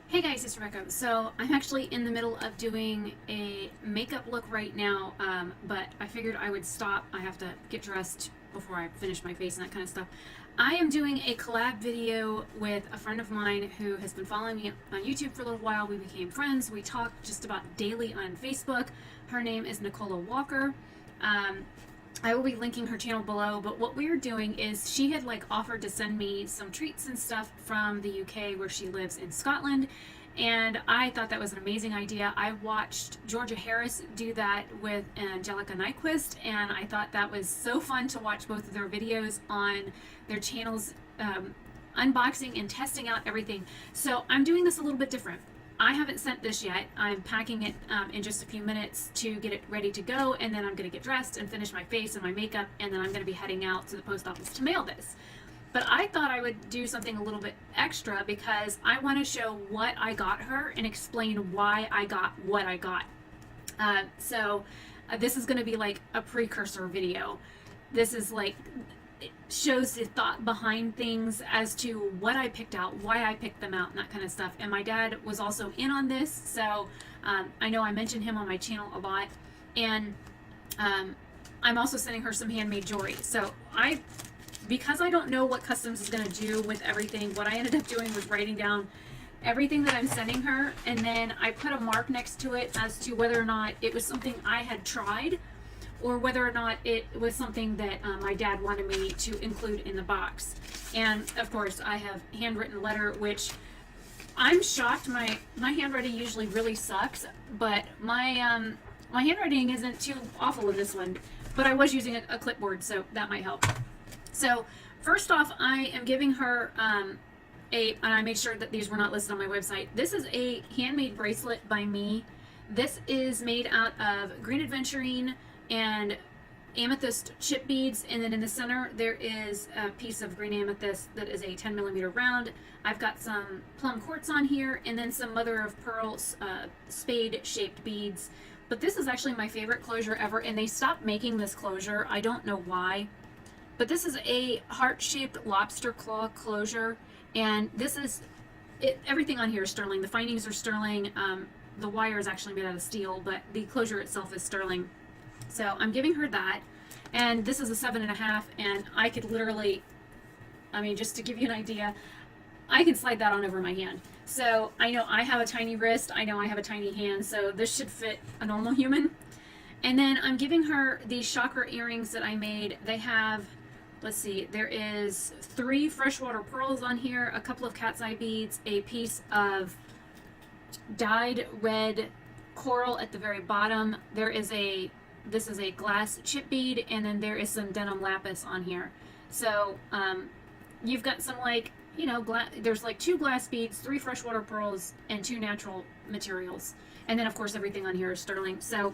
Hey guys, it's Rebecca. So I'm actually in the middle of doing a makeup look right now, but I figured I would stop. I have to get dressed before I finish my face and that kind of stuff. I am doing a collab video with a friend of mine who has been following me on YouTube for a little while. We became friends. We talk just about daily on Facebook. Her name is Nicola Walker. I will be linking her channel below, but what we're doing is she had offered to send me some treats and stuff from the UK where she lives in Scotland, and I thought that was an amazing idea. I watched Georgia Harris do that with Angelica Nyquist, and I thought that was so fun to watch both of their videos on their channels, unboxing and testing out everything. So I'm doing this a little bit different. I haven't sent this yet. I'm packing it in just a few minutes to get it ready to go, and then I'm going to get dressed and finish my face and my makeup, and then I'm going to be heading out to the post office to mail this. But I thought I would do something a little bit extra because I want to show what I got her and explain why I got what I got. This is going to be like a precursor video. This is it shows the thought behind things as to what I picked out, why I picked them out, and that kind of stuff. And my dad was also in on this, so I know I mentioned him on my channel a lot. And I'm also sending her some handmade jewelry. So because I don't know what Customs is going to do with everything, what I ended up doing was writing down everything that I'm sending her, and then I put a mark next to it as to whether or not it was something I had tried, or whether or not it was something that my dad wanted me to include in the box. And of course I have handwritten letter, which I'm shocked. My handwriting usually really sucks, but my handwriting isn't too awful in this one, but I was using a clipboard, so that might help. So first off, I am giving her and I made sure that these were not listed on my website. This is a handmade bracelet by me. This is made out of green aventurine and amethyst chip beads, and then in the center there is a piece of green amethyst that is a 10mm round. I've got some plum quartz on here, and then some mother of pearl spade shaped beads. But this is actually my favorite closure ever, and they stopped making this closure. I don't know why, but this is a heart-shaped lobster claw closure, and this is it. Everything on here is sterling. The findings are sterling. The wire is actually made out of steel, but the closure itself is sterling. So I'm giving her that, and this is a 7.5, and I could literally, I mean, just to give you an idea, I can slide that on over my hand. So I know I have a tiny wrist, I know I have a tiny hand, so this should fit a normal human. And then I'm giving her these chakra earrings that I made. They have, let's see, there is 3 freshwater pearls on here, a couple of cat's eye beads, a piece of dyed red coral at the very bottom. This is a glass chip bead, and then there is some denim lapis on here. So you've got some there's 2 glass beads, 3 freshwater pearls, and 2 natural materials. And then of course everything on here is sterling. So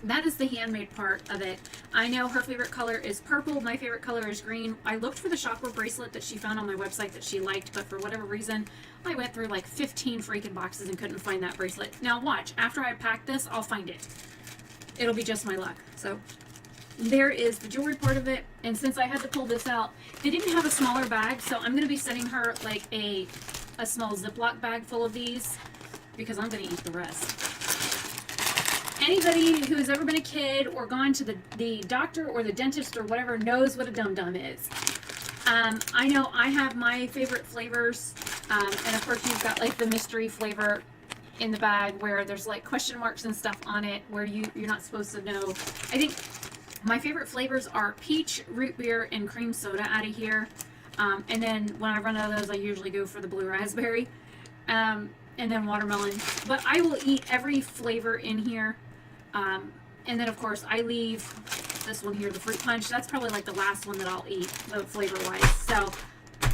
that is the handmade part of it. I know her favorite color is purple. My favorite color is green. I looked for the chakra bracelet that she found on my website that she liked, but for whatever reason, I went through 15 freaking boxes and couldn't find that bracelet. Now watch, after I pack this, I'll find it. It'll be just my luck. So there is the jewelry part of it, and since I had to pull this out, they didn't have a smaller bag, so I'm going to be sending her a small Ziploc bag full of these, because I'm going to eat the rest. Anybody who has ever been a kid or gone to the doctor or the dentist or whatever knows what a dum-dum is. I know I have my favorite flavors, and of course you've got the mystery flavor in the bag where there's question marks and stuff on it where you're not supposed to know. I think my favorite flavors are peach, root beer, and cream soda out of here. And then when I run out of those, I usually go for the blue raspberry, and then watermelon. But I will eat every flavor in here. And then of course I leave this one here, the fruit punch. That's probably the last one that I'll eat, flavor wise. So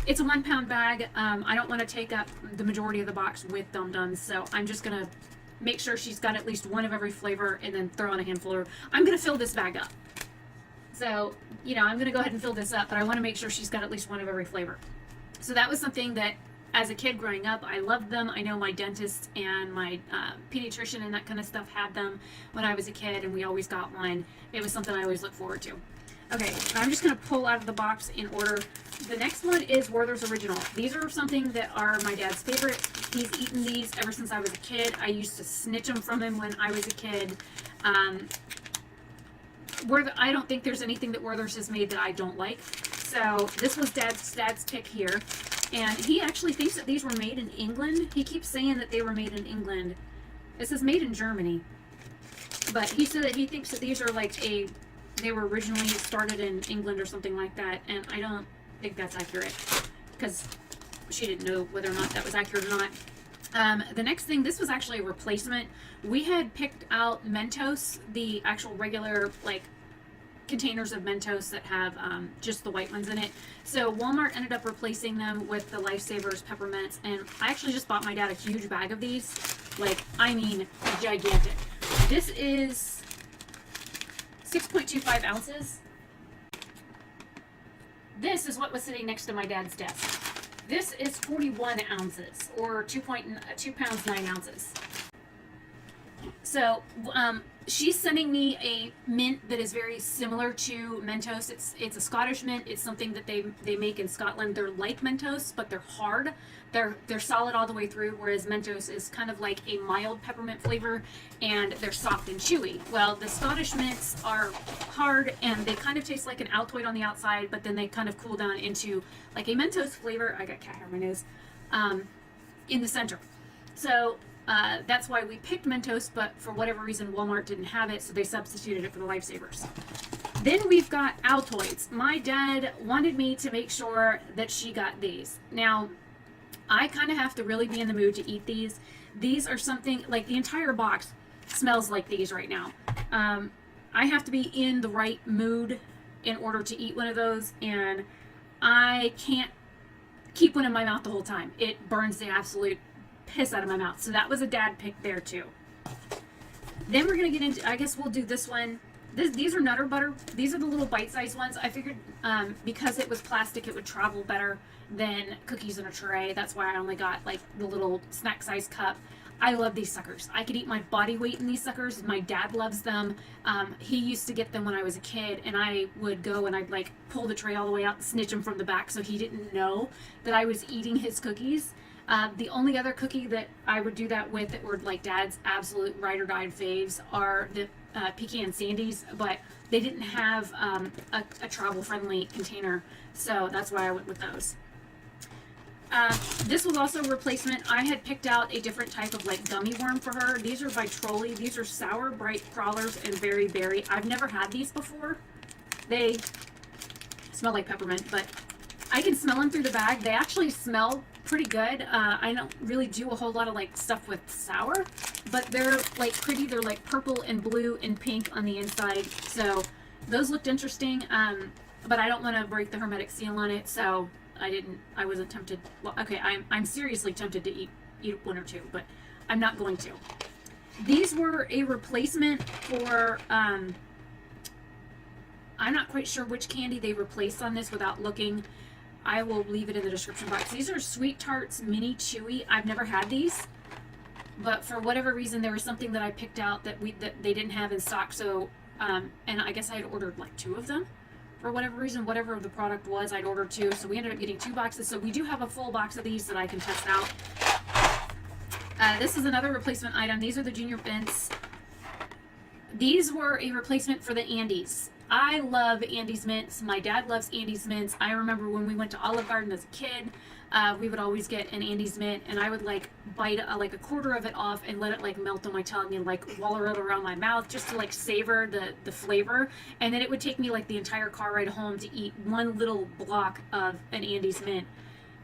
it's a 1-pound bag. I don't want to take up the majority of the box with Dum Dums, so I'm just going to make sure she's got at least one of every flavor and then throw on a handful of her. I'm going to fill this bag up. So, I'm going to go ahead and fill this up, but I want to make sure she's got at least one of every flavor. So that was something that as a kid growing up, I loved them. I know my dentist and my pediatrician and that kind of stuff had them when I was a kid, and we always got one. It was something I always looked forward to. Okay, I'm just going to pull out of the box in order. The next one is Werther's Original. These are something that are my dad's favorite. He's eaten these ever since I was a kid. I used to snitch them from him when I was a kid. I don't think there's anything that Werther's has made that I don't like. So this was Dad's pick here. And he actually thinks that these were made in England. He keeps saying that they were made in England. It says made in Germany. But he said that he thinks that these are like they were originally started in England or something like that. And I don't think that's accurate, because she didn't know whether or not that was accurate or not. The next thing, this was actually a replacement. We had picked out Mentos, the actual regular like containers of Mentos that have just the white ones in it. So Walmart ended up replacing them with the Lifesavers peppermints, and I actually just bought my dad a huge bag of these. Like, I mean, gigantic. This is 6.25 ounces. This is what was sitting next to my dad's desk. This is 41 ounces, or 2 pounds 9 ounces. So she's sending me a mint that is very similar to Mentos. It's a Scottish mint. It's something that they make in Scotland. They're like Mentos, but they're hard. They're solid all the way through, whereas Mentos is kind of like a mild peppermint flavor, and they're soft and chewy. Well, the Scottish mints are hard, and they kind of taste like an Altoid on the outside, but then they kind of cool down into like a Mentos flavor. I got cat hair on my nose. In the center. So that's why we picked Mentos, but for whatever reason Walmart didn't have it, so they substituted it for the Lifesavers. Then we've got Altoids. My dad wanted me to make sure that she got these. Now, I kind of have to really be in the mood to eat these. These are something, like the entire box smells like these right now. I have to be in the right mood in order to eat one of those, and I can't keep one in my mouth the whole time. It burns the absolute piss out of my mouth. So that was a dad pick there too. Then we're gonna get into, I guess we'll do this one. These are Nutter Butter. These are the little bite-sized ones. I figured because it was plastic, it would travel better than cookies in a tray. That's why I only got like the little snack-sized cup. I love these suckers. I could eat my body weight in these suckers. My dad loves them. He used to get them when I was a kid, and I would go and I'd like pull the tray all the way out and snitch him from the back so he didn't know that I was eating his cookies. The only other cookie that I would do that with that were like Dad's absolute ride or die faves are the pecan sandies, but they didn't have a travel friendly container, so that's why I went with those. This was also a replacement. I had picked out a different type of like gummy worm for her. These are by Trolley. These are sour bright crawlers and very berry. I've never had these before. They smell like peppermint, but I can smell them through the bag. They actually smell pretty good. I don't really do a whole lot of like stuff with sour, but they're like pretty. They're like purple and blue and pink on the inside, so those looked interesting. But I don't want to break the hermetic seal on it, so I wasn't tempted. Well, okay, I'm seriously tempted to eat one or two, but I'm not going to. These were a replacement for I'm not quite sure which candy they replaced on this without looking. I will leave it in the description box. These are Sweet Tarts Mini Chewy. I've never had these, but for whatever reason there was something that I picked out that they didn't have in stock. So and I guess I had ordered like 2 of them. For whatever reason, whatever the product was, I'd ordered 2. So we ended up getting 2 boxes. So we do have a full box of these that I can test out. This is another replacement item. These are the Junior Mints. These were a replacement for the Andes. I love Andes Mints. My dad loves Andes Mints. I remember when we went to Olive Garden as a kid, we would always get an Andes Mint, and I would like bite like a quarter of it off and let it like melt on my tongue and like wallow it around my mouth just to like savor the flavor. And then it would take me like the entire car ride home to eat one little block of an Andes Mint.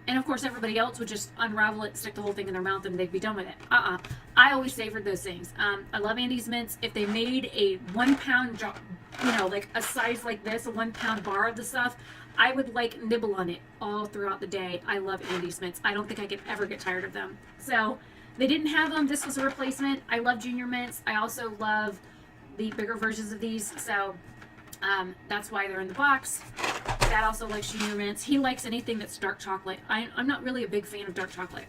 And of course everybody else would just unravel it, stick the whole thing in their mouth, and they'd be done with it. I always savored those things. I love Andes Mints. If they made a 1 pound jar, like a size like this, a 1 pound bar of the stuff, I would like nibble on it all throughout the day. I love Andes Mints. I don't think I could ever get tired of them. So they didn't have them. This was a replacement. I love Junior Mints. I also love the bigger versions of these. So that's why they're in the box. Dad also likes junior mints. He likes anything that's dark chocolate. I'm not really a big fan of dark chocolate.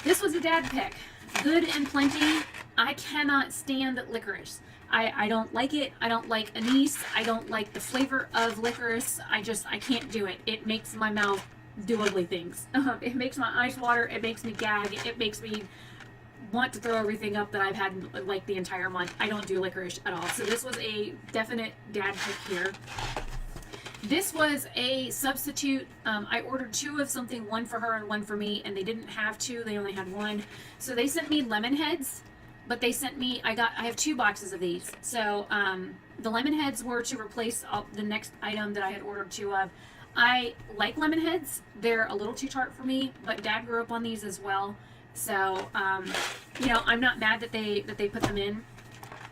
This was a dad pick. Good and Plenty. I cannot stand licorice. I don't like it. I don't like anise. I don't like the flavor of licorice. I can't do it. It makes my mouth do ugly things. It makes my eyes water. It makes me gag. It makes me want to throw everything up that I've had like the entire month. I don't do licorice at all. So this was a definite dad pick here. This was a substitute. I ordered 2 of something, 1 for her and 1 for me, and they didn't have 2. They only had 1. So they sent me lemon heads, but they sent me, I have 2 boxes of these. So the lemon heads were to replace the next item that I had ordered 2 of. I like lemon heads. They're a little too tart for me, but Dad grew up on these as well. So, you know, I'm not mad that they put them in.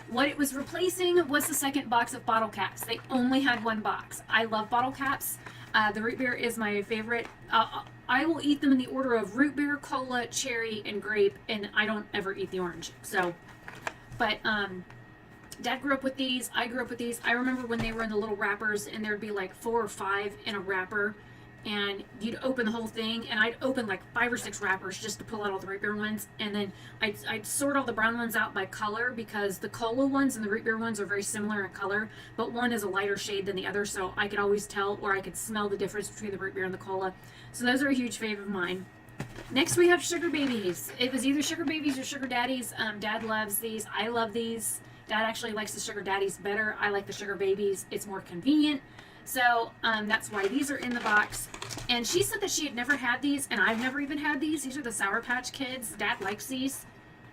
What it was replacing was the second box of bottle caps. They only had 1 box. I love bottle caps. The root beer is my favorite. I will eat them in the order of root beer, cola, cherry, and grape, and I don't ever eat the orange. So, but Dad grew up with these. I grew up with these. I remember when they were in the little wrappers, and there'd be like 4 or 5 in a wrapper, and you'd open the whole thing, and I'd open like 5 or 6 wrappers just to pull out all the root beer ones, and then I'd sort all the brown ones out by color, because the cola ones and the root beer ones are very similar in color, but one is a lighter shade than the other, so I could always tell, or I could smell the difference between the root beer and the cola. So those are a huge fave of mine. Next we have Sugar Babies. It was either Sugar Babies or Sugar Daddies. Dad loves these. I love these. Dad actually likes the Sugar Daddies better. I like the Sugar Babies. It's more convenient. So that's why these are in the box. And she said that she had never had these, and I've never even had these. These are the Sour Patch Kids. Dad likes these.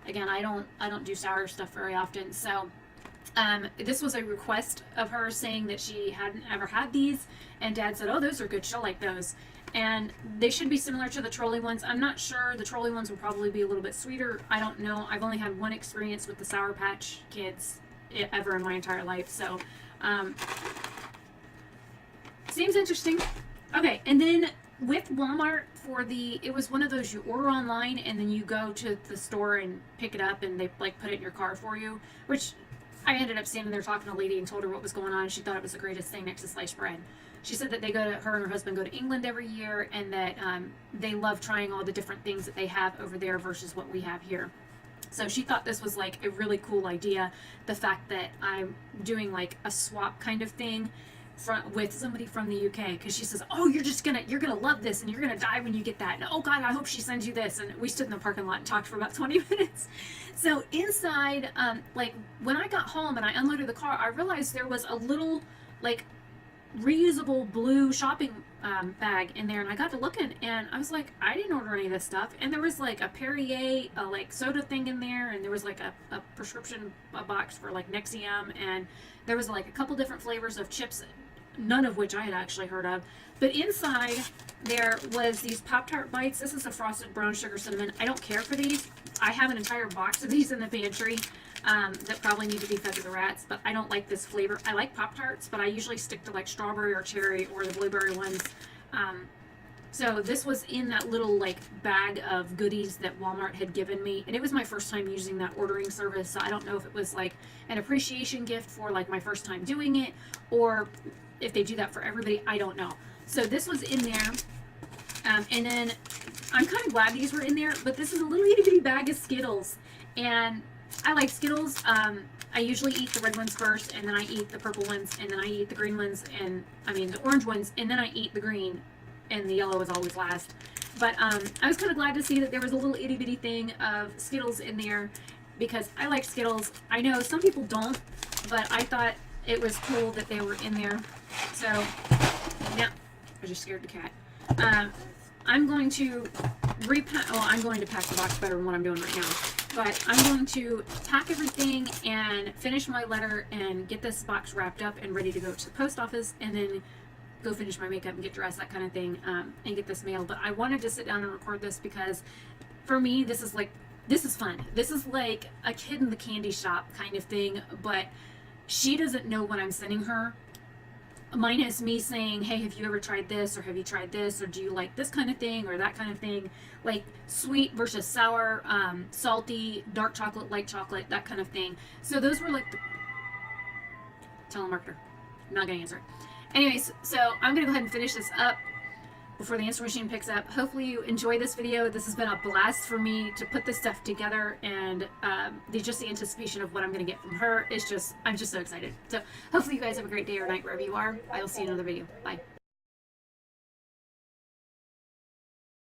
Again, I don't do sour stuff very often. So this was a request of her saying that she hadn't ever had these, and Dad said, "Oh, those are good. She'll like those." And they should be similar to the trolley ones. I'm not sure. The trolley ones will probably be a little bit sweeter. I don't know. I've only had one experience with the Sour Patch Kids ever in my entire life. So seems interesting. Okay, and then with Walmart it was one of those you order online and then you go to the store and pick it up and they like put it in your car for you, which I ended up standing there talking to a lady and told her what was going on. She thought it was the greatest thing next to sliced bread. She said that her and her husband go to England every year, and that they love trying all the different things that they have over there versus what we have here. So she thought this was like a really cool idea. The fact that I'm doing like a swap kind of thing with somebody from the UK, because she says, "Oh, you're gonna love this, and you're gonna die when you get that. And oh God, I hope she sends you this." And we stood in the parking lot and talked for about 20 minutes. So inside, like when I got home and I unloaded the car, I realized there was a little like reusable blue shopping bag in there, and I got to looking, and I was like, I didn't order any of this stuff. And there was like a Perrier, like soda thing in there, and there was like a prescription box for like Nexium, and there was like a couple different flavors of chips, none of which I had actually heard of. But inside there was these Pop-Tart bites. This is a frosted brown sugar cinnamon. I don't care for these. I have an entire box of these in the pantry that probably need to be fed to the rats, but I don't like this flavor. I like Pop-Tarts, but I usually stick to like strawberry or cherry or the blueberry ones. So this was in that little like bag of goodies that Walmart had given me, and it was my first time using that ordering service, so I don't know if it was like an appreciation gift for like my first time doing it, or if they do that for everybody. I don't know. So this was in there, and then I'm kind of glad these were in there, but this is a little itty bitty bag of Skittles, and I like Skittles. I usually eat the red ones first, and then I eat the purple ones, and then I eat the green ones, the orange ones, and then I eat the green, and the yellow is always last. But I was kind of glad to see that there was a little itty bitty thing of Skittles in there, because I like Skittles. I know some people don't, but I thought it was cool that they were in there. So, yeah, I just scared the cat. I'm going to I'm going to pack the box better than what I'm doing right now. But I'm going to pack everything and finish my letter and get this box wrapped up and ready to go to the post office, and then go finish my makeup and get dressed, that kind of thing, and get this mailed. But I wanted to sit down and record this because for me, this is fun. This is like a kid in the candy shop kind of thing, but she doesn't know what I'm sending her. Minus me saying, "Hey, have you ever tried this, or have you tried this, or do you like this kind of thing, or that kind of thing?" Like sweet versus sour, salty, dark chocolate, light chocolate, that kind of thing. So those were like the telemarketer. I'm not gonna answer it. Anyways, so I'm gonna go ahead and finish this up before the answer machine picks up. Hopefully you enjoy this video. This has been a blast for me to put this stuff together, and just the anticipation of what I'm going to get from her is just, I'm just so excited. So hopefully you guys have a great day or night wherever you are. I will see you in another video. Bye.